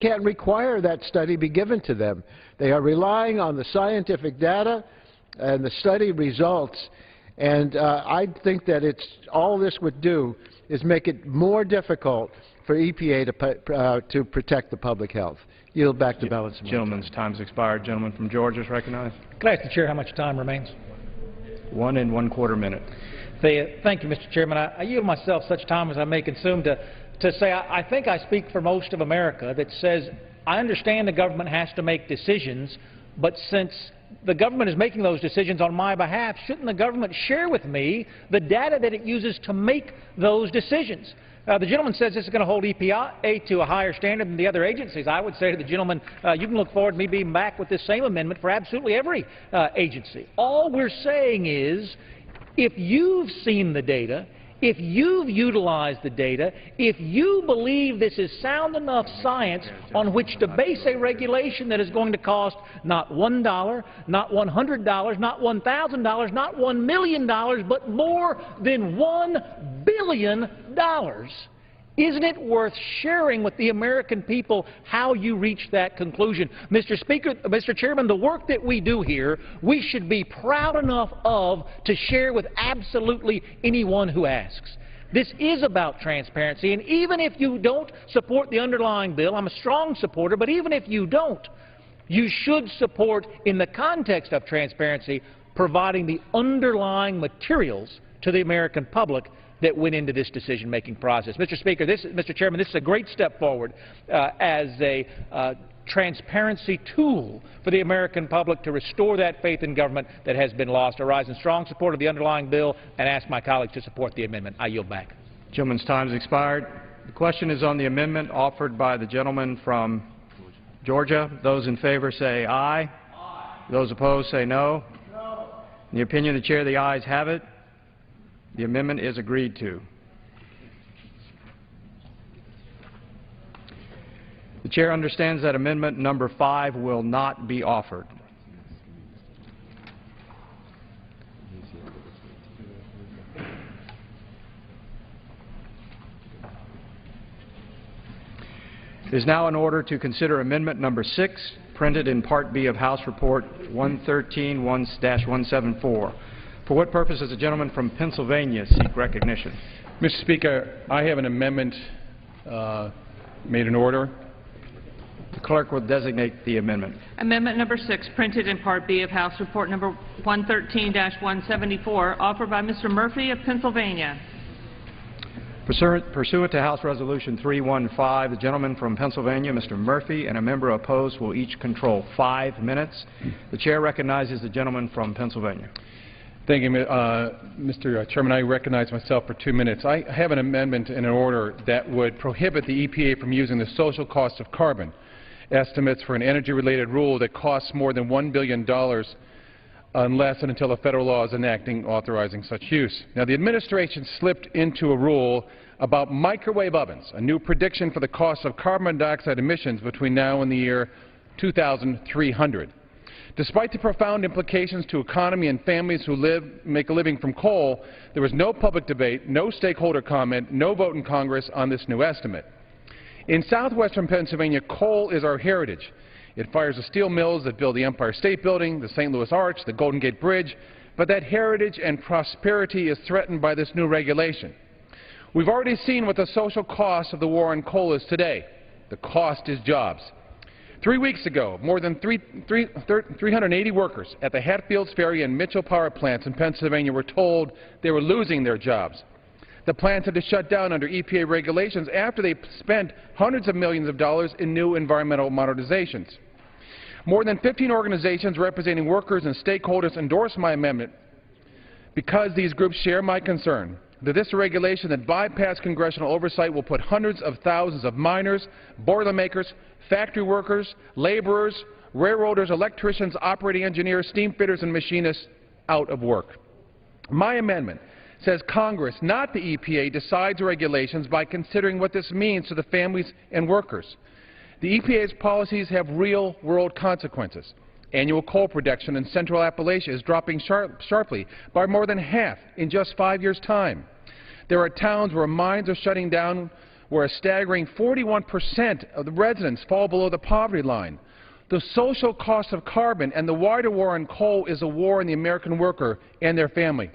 can't require that study be given to them. They are relying on the scientific data and the study results, and I think that all this would do is make it more difficult for EPA to protect the public health. Yield back to balance. Gentleman's time has expired. Gentleman from Georgia is recognized. Could I ask the Chair how much time remains? 1 1/4 minute. Thank you, Mr. Chairman. I yield myself such time as I may consume to say I think I speak for most of America that says I understand the government has to make decisions, but since the government is making those decisions on my behalf, shouldn't the government share with me the data that it uses to make those decisions? The gentleman says this is going to hold EPA to a higher standard than the other agencies. I would say to the gentleman, you can look forward to me being back with this same amendment for absolutely every agency. All we're saying is, if you've seen the data, if you've utilized the data, if you believe this is sound enough science on which to base a regulation that is going to cost not $1, not $100, not $1,000, not $1 million, but more than $1 billion, isn't it worth sharing with the American people how you reach that conclusion? Mr. Chairman, the work that we do here, we should be proud enough of to share with absolutely anyone who asks. This is about transparency, and even if you don't support the underlying bill, I'm a strong supporter, but even if you don't, you should support, in the context of transparency, providing the underlying materials to the American public that went into this decision-making process. Mr. Chairman, this is a great step forward as a transparency tool for the American public to restore that faith in government that has been lost. I rise in strong support of the underlying bill and ask my colleagues to support the amendment. I yield back. Gentleman's time has expired. The question is on the amendment offered by the gentleman from Georgia. Those in favor say aye. Aye. Those opposed say no. No. In the opinion of the Chair, the ayes have it. The amendment is agreed to. The Chair understands that amendment number 5 will not be offered. It is now in order to consider amendment number 6, printed in Part B of House Report 113-1-174. For what purpose does the gentleman from Pennsylvania seek recognition? Mr. Speaker, I have an amendment made in order. The clerk will designate the amendment. Amendment number 6, printed in Part B of House Report number 113-174, offered by Mr. Murphy of Pennsylvania. Pursuant to House Resolution 315, the gentleman from Pennsylvania, Mr. Murphy, and a member opposed will each control 5 minutes. The Chair recognizes the gentleman from Pennsylvania. Thank you, Mr. Chairman. I recognize myself for 2 minutes. I have an amendment in an order that would prohibit the EPA from using the social cost of carbon estimates for an energy-related rule that costs more than $1 billion unless and until a federal law is enacting authorizing such use. Now, the administration slipped into a rule about microwave ovens, a new prediction for the cost of carbon dioxide emissions between now and the year 2300. Despite the profound implications to economy and families who make a living from coal, there was no public debate, no stakeholder comment, no vote in Congress on this new estimate. In southwestern Pennsylvania, coal is our heritage. It fires the steel mills that build the Empire State Building, the St. Louis Arch, the Golden Gate Bridge, but that heritage and prosperity is threatened by this new regulation. We've already seen what the social cost of the war on coal is today. The cost is jobs. 3 weeks ago, more than 380 workers at the Hatfields Ferry and Mitchell power plants in Pennsylvania were told they were losing their jobs. The plants had to shut down under EPA regulations after they spent hundreds of millions of dollars in new environmental modernizations. More than 15 organizations representing workers and stakeholders endorsed my amendment because these groups share my concern that this regulation that bypassed congressional oversight will put hundreds of thousands of miners, boilermakers, factory workers, laborers, railroaders, electricians, operating engineers, steam fitters, and machinists out of work. My amendment says Congress, not the EPA, decides regulations by considering what this means to the families and workers. The EPA's policies have real-world consequences. Annual coal production in Central Appalachia is dropping sharply by more than half in just 5 years' time. There are towns where mines are shutting down, where a staggering 41% of the residents fall below the poverty line. The social cost of carbon and the wider war on coal is a war on the American worker and their family.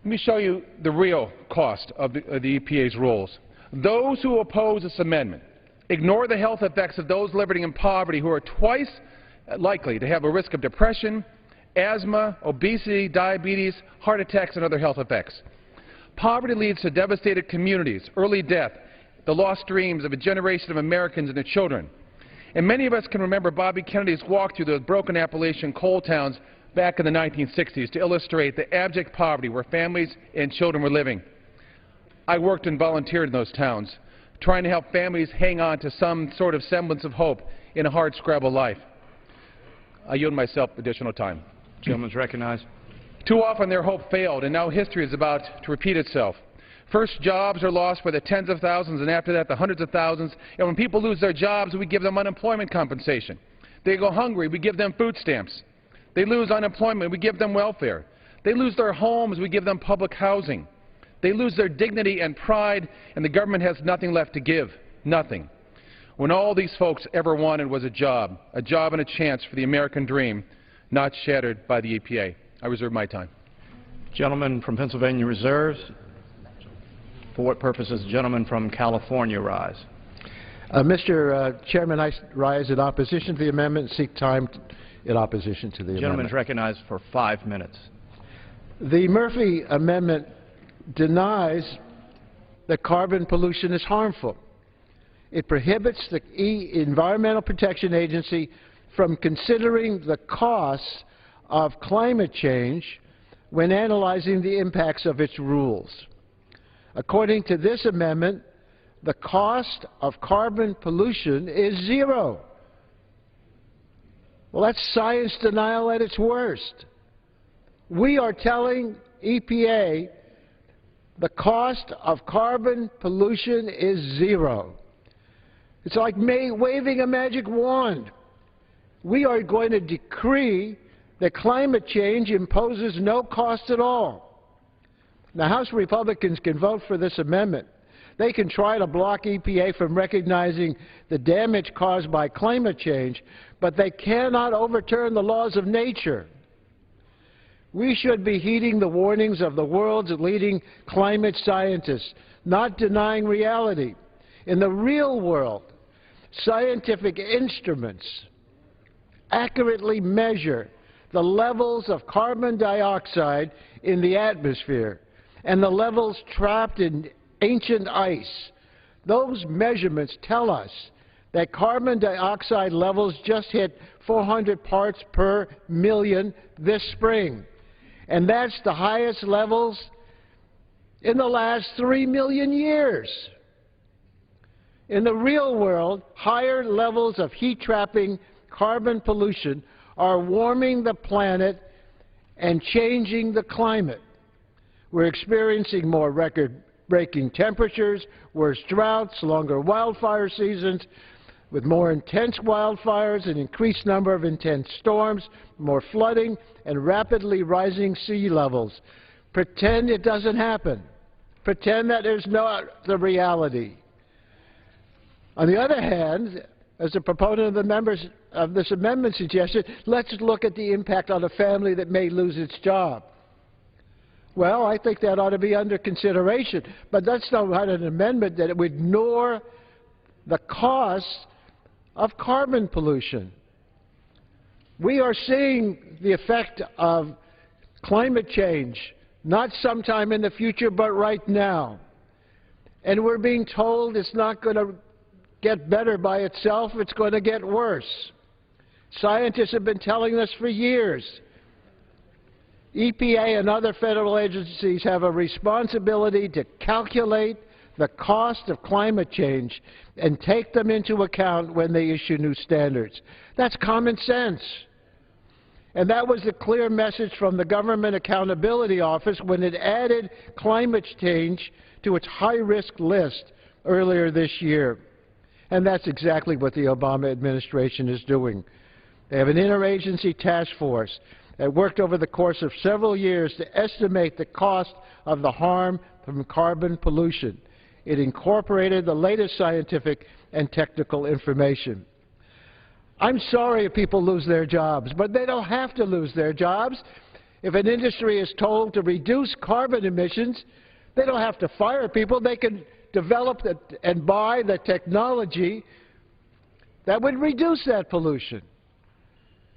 Let me show you the real cost of the EPA's rules. Those who oppose this amendment ignore the health effects of those living in poverty who are twice likely to have a risk of depression, asthma, obesity, diabetes, heart attacks, and other health effects. Poverty leads to devastated communities, early death, the lost dreams of a generation of Americans and their children. And many of us can remember Bobby Kennedy's walk through those broken Appalachian coal towns back in the 1960s to illustrate the abject poverty where families and children were living. I worked and volunteered in those towns, trying to help families hang on to some sort of semblance of hope in a hard-scrabble life. I yield myself additional time. The gentleman is recognized. Too often their hope failed, and now history is about to repeat itself. First, jobs are lost by the tens of thousands, and after that, the hundreds of thousands. And when people lose their jobs, we give them unemployment compensation. They go hungry, we give them food stamps. They lose unemployment, we give them welfare. They lose their homes, we give them public housing. They lose their dignity and pride, and the government has nothing left to give. Nothing. When all these folks ever wanted was a job and a chance for the American dream, not shattered by the EPA. I reserve my time. Gentleman from Pennsylvania reserves. For what purpose does the gentleman from California rise? Mr. Chairman, I rise in opposition to the amendment and seek time in opposition to the amendment. The gentleman is recognized for 5 minutes. The Murphy Amendment denies that carbon pollution is harmful. It prohibits the Environmental Protection Agency from considering the costs of climate change when analyzing the impacts of its rules. According to this amendment, the cost of carbon pollution is zero. Well, that's science denial at its worst. We are telling EPA the cost of carbon pollution is zero. It's like waving a magic wand. We are going to decree that climate change imposes no cost at all. Now, House Republicans can vote for this amendment. They can try to block EPA from recognizing the damage caused by climate change, but they cannot overturn the laws of nature. We should be heeding the warnings of the world's leading climate scientists, not denying reality. In the real world, scientific instruments accurately measure the levels of carbon dioxide in the atmosphere and the levels trapped in ancient ice. Those measurements tell us that carbon dioxide levels just hit 400 parts per million this spring. And that's the highest levels in the last 3 million years. In the real world, higher levels of heat-trapping carbon pollution are warming the planet and changing the climate. We're experiencing more record-breaking temperatures, worse droughts, longer wildfire seasons, with more intense wildfires, an increased number of intense storms, more flooding, and rapidly rising sea levels. Pretend it doesn't happen. Pretend that there's not the reality. On the other hand, as the proponent of the members of this amendment suggested, let's look at the impact on a family that may lose its job. Well, I think that ought to be under consideration, but that's not an amendment that would ignore the costs of carbon pollution. We are seeing the effect of climate change, not sometime in the future, but right now. And we're being told it's not going to get better by itself, it's going to get worse. Scientists have been telling us for years. EPA and other federal agencies have a responsibility to calculate the cost of climate change and take them into account when they issue new standards. That's common sense. And that was the clear message from the Government Accountability Office when it added climate change to its high-risk list earlier this year. And that's exactly what the Obama administration is doing. They have an interagency task force that worked over the course of several years to estimate the cost of the harm from carbon pollution. it incorporated the latest scientific and technical information. I'm sorry if people lose their jobs, but they don't have to lose their jobs. If an industry is told to reduce carbon emissions, they don't have to fire people. They can develop and buy the technology that would reduce that pollution.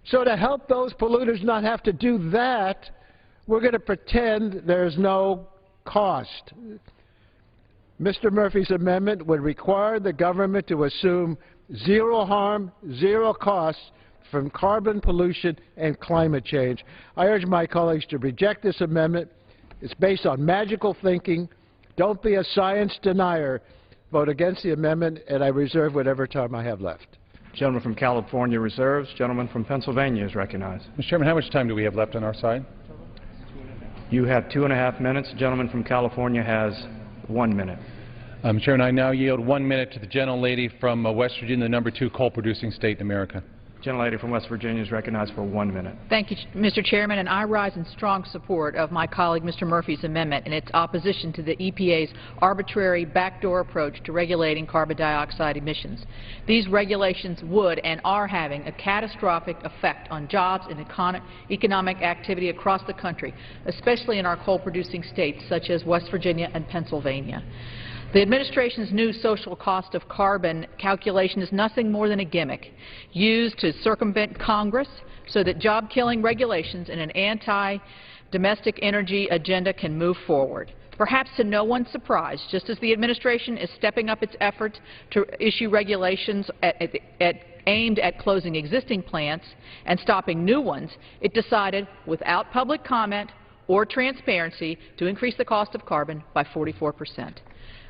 So to help those polluters not have to do that, we're going to pretend there's no cost. Mr. Murphy's amendment would require the government to assume zero harm, zero cost from carbon pollution and climate change. I urge my colleagues to reject this amendment. It's based on magical thinking. Don't be a science denier. Vote against the amendment, and I reserve whatever time I have left. Gentleman from California reserves. Gentleman from Pennsylvania is recognized. Mr. Chairman, how much time do we have left on our side? You have 2.5 minutes. The gentleman from California has 1 minute. Mr. Chairman, I now yield 1 minute to the gentlelady from West Virginia, the #2 coal-producing state in America. Gentlelady from West Virginia is recognized for 1 minute. Thank you, Mr. Chairman, and I rise in strong support of my colleague Mr. Murphy's amendment and its opposition to the EPA's arbitrary backdoor approach to regulating carbon dioxide emissions. These regulations would and are having a catastrophic effect on jobs and economic activity across the country, especially in our coal-producing states such as West Virginia and Pennsylvania. The administration's new social cost of carbon calculation is nothing more than a gimmick used to circumvent Congress so that job-killing regulations and an anti-domestic energy agenda can move forward. Perhaps to no one's surprise, just as the administration is stepping up its effort to issue regulations aimed at closing existing plants and stopping new ones, it decided, without public comment or transparency, to increase the cost of carbon by 44%.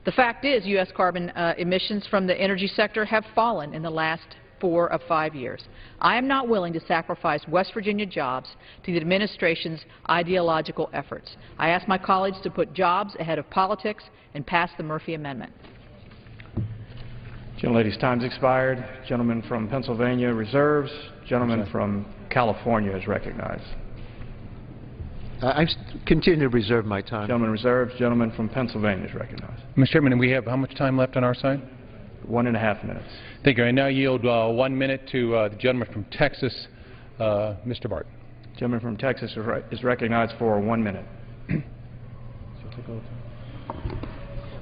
The fact is, U.S. carbon emissions from the energy sector have fallen in the last 4 of 5 years. I am not willing to sacrifice West Virginia jobs to the administration's ideological efforts. I ask my colleagues to put jobs ahead of politics and pass the Murphy Amendment. Gentlelady's time's expired. Gentleman from Pennsylvania reserves. Gentleman from California is recognized. I continue to reserve my time. Gentleman reserves. Gentleman from Pennsylvania is recognized. Mr. Chairman, we have how much time left on our side? 1.5 minutes. Thank you. I now yield 1 minute to the gentleman from Texas, Mr. Barton. Gentleman from Texas is recognized for 1 minute. I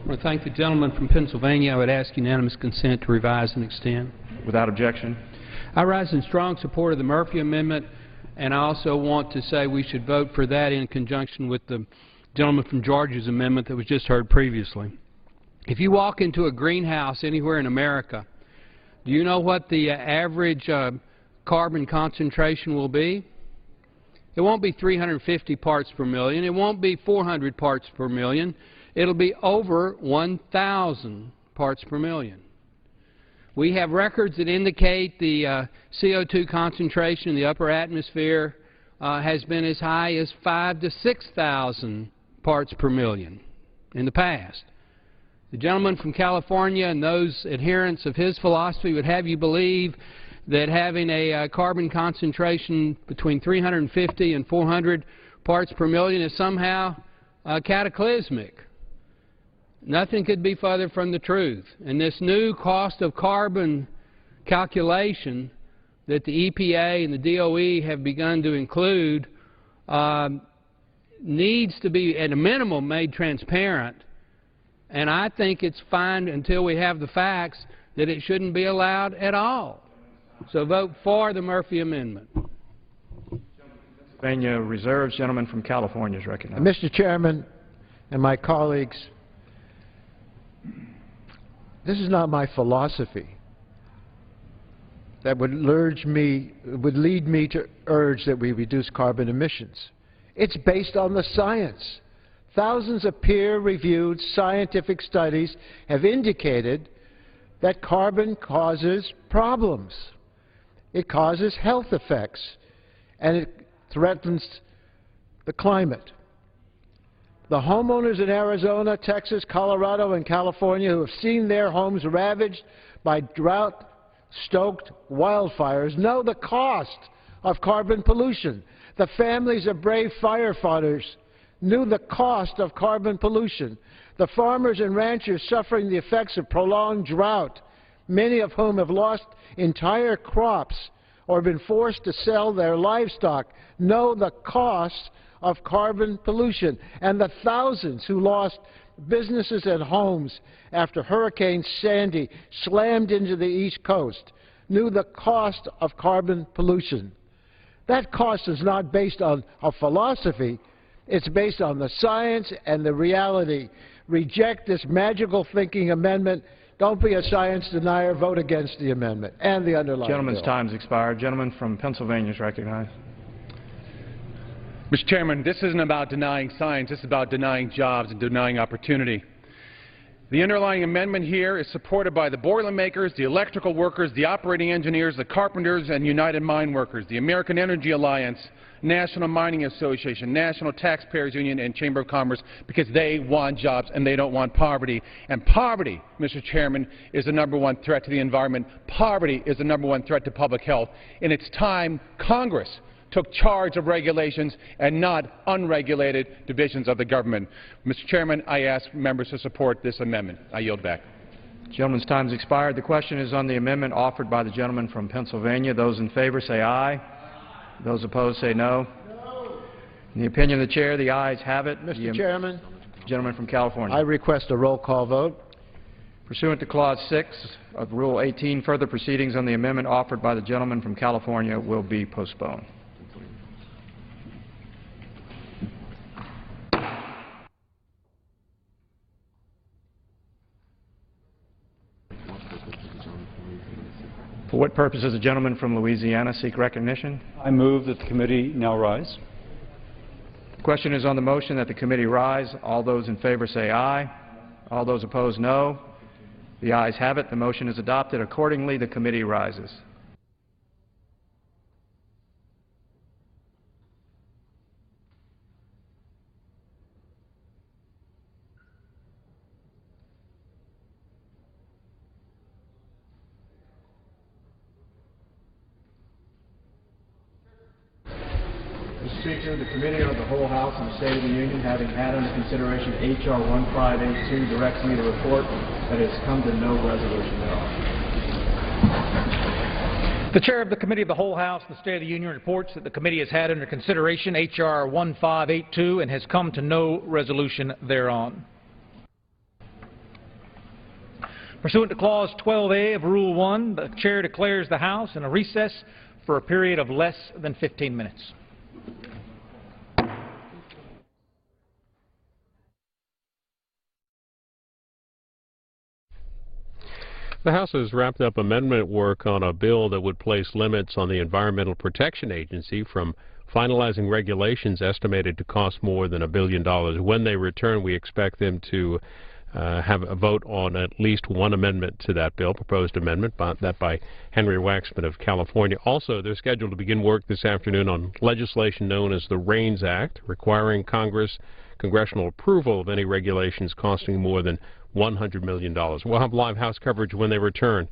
want to thank the gentleman from Pennsylvania. I would ask unanimous consent to revise and extend. Without objection. I rise in strong support of the Murphy Amendment, and I also want to say we should vote for that in conjunction with the gentleman from Georgia's amendment that was just heard previously. If you walk into a greenhouse anywhere in America, do you know what the average carbon concentration will be? It won't be 350 parts per million. It won't be 400 parts per million. It'll be over 1,000 parts per million. We have records that indicate the CO2 concentration in the upper atmosphere has been as high as 5,000 to 6,000 parts per million in the past. The gentleman from California and those adherents of his philosophy would have you believe that having a carbon concentration between 350 and 400 parts per million is somehow cataclysmic. Nothing could be further from the truth. And this new cost of carbon calculation that the EPA and the DOE have begun to include needs to be, at a minimum, made transparent. And I think it's fine until we have the facts that it shouldn't be allowed at all. So vote for the Murphy Amendment. Pennsylvania reserves. Gentleman from California is recognized. Mr. Chairman and my colleagues, this is not my philosophy that would lead me to urge that we reduce carbon emissions. It's based on the science. Thousands of peer-reviewed scientific studies have indicated that carbon causes problems. It causes health effects, and it threatens the climate. The homeowners in Arizona, Texas, Colorado, and California who have seen their homes ravaged by drought-stoked wildfires know the cost of carbon pollution. The families of brave firefighters knew the cost of carbon pollution. The farmers and ranchers suffering the effects of prolonged drought, many of whom have lost entire crops or been forced to sell their livestock, know the cost of carbon pollution. And the thousands who lost businesses and homes after Hurricane Sandy slammed into the East Coast knew the cost of carbon pollution. That cost is not based on a philosophy. It's based on the science and the reality. Reject this magical thinking amendment. Don't be a science denier. Vote against the amendment and the underlying Gentleman's bill. time has expired. Gentleman from Pennsylvania is recognized. Mr. Chairman, this isn't about denying science. This is about denying jobs and denying opportunity. The underlying amendment here is supported by the Boilermakers, the electrical workers, the operating engineers, the carpenters, and United Mine Workers, the American Energy Alliance, National Mining Association, National Taxpayers Union, and Chamber of Commerce, because they want jobs and they don't want poverty. And poverty, Mr. Chairman, is the #1 threat to the environment. Poverty is the #1 threat to public health. And it's time Congress took charge of regulations and not unregulated divisions of the government. Mr. Chairman, I ask members to support this amendment. I yield back. Gentleman's time has expired. The question is on the amendment offered by the gentleman from Pennsylvania. Those in favor say aye. Those opposed say no. In the opinion of the chair, the ayes have it. Mr. Chairman, Gentleman from California. I request a roll call vote. Pursuant to Clause 6 of Rule 18, further proceedings on the amendment offered by the gentleman from California will be postponed. For what purpose does the gentleman from Louisiana seek recognition? I move that the committee now rise. The question is on the motion that the committee rise. All those in favor say aye. All those opposed, no. The ayes have it. The motion is adopted. Accordingly, the committee rises. Mr. Speaker, the Committee on the Whole House and the State of the Union, having had under consideration H.R. 1582, directs me to report that it has come to no resolution thereof. The Chair of the Committee of the Whole House and the State of the Union reports that the committee has had under consideration H.R. 1582 and has come to no resolution thereon. Pursuant to Clause 12A of Rule 1, the Chair declares the House in a recess for a period of less than 15 minutes. The House has wrapped up amendment work on a bill that would place limits on the Environmental Protection Agency from finalizing regulations estimated to cost more than $1 billion. When they return, we expect them to have a vote on at least one amendment to that bill, proposed amendment, that by Henry Waxman of California. Also, they're scheduled to begin work this afternoon on legislation known as the RAINS Act, requiring congressional approval of any regulations costing more than $100 million. We'll have live House coverage when they return.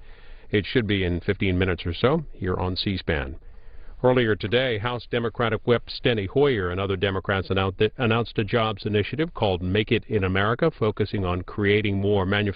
It should be in 15 minutes or so here on C-SPAN. Earlier today, House Democratic Whip Steny Hoyer and other Democrats announced a jobs initiative called Make It in America, focusing on creating more manufacturing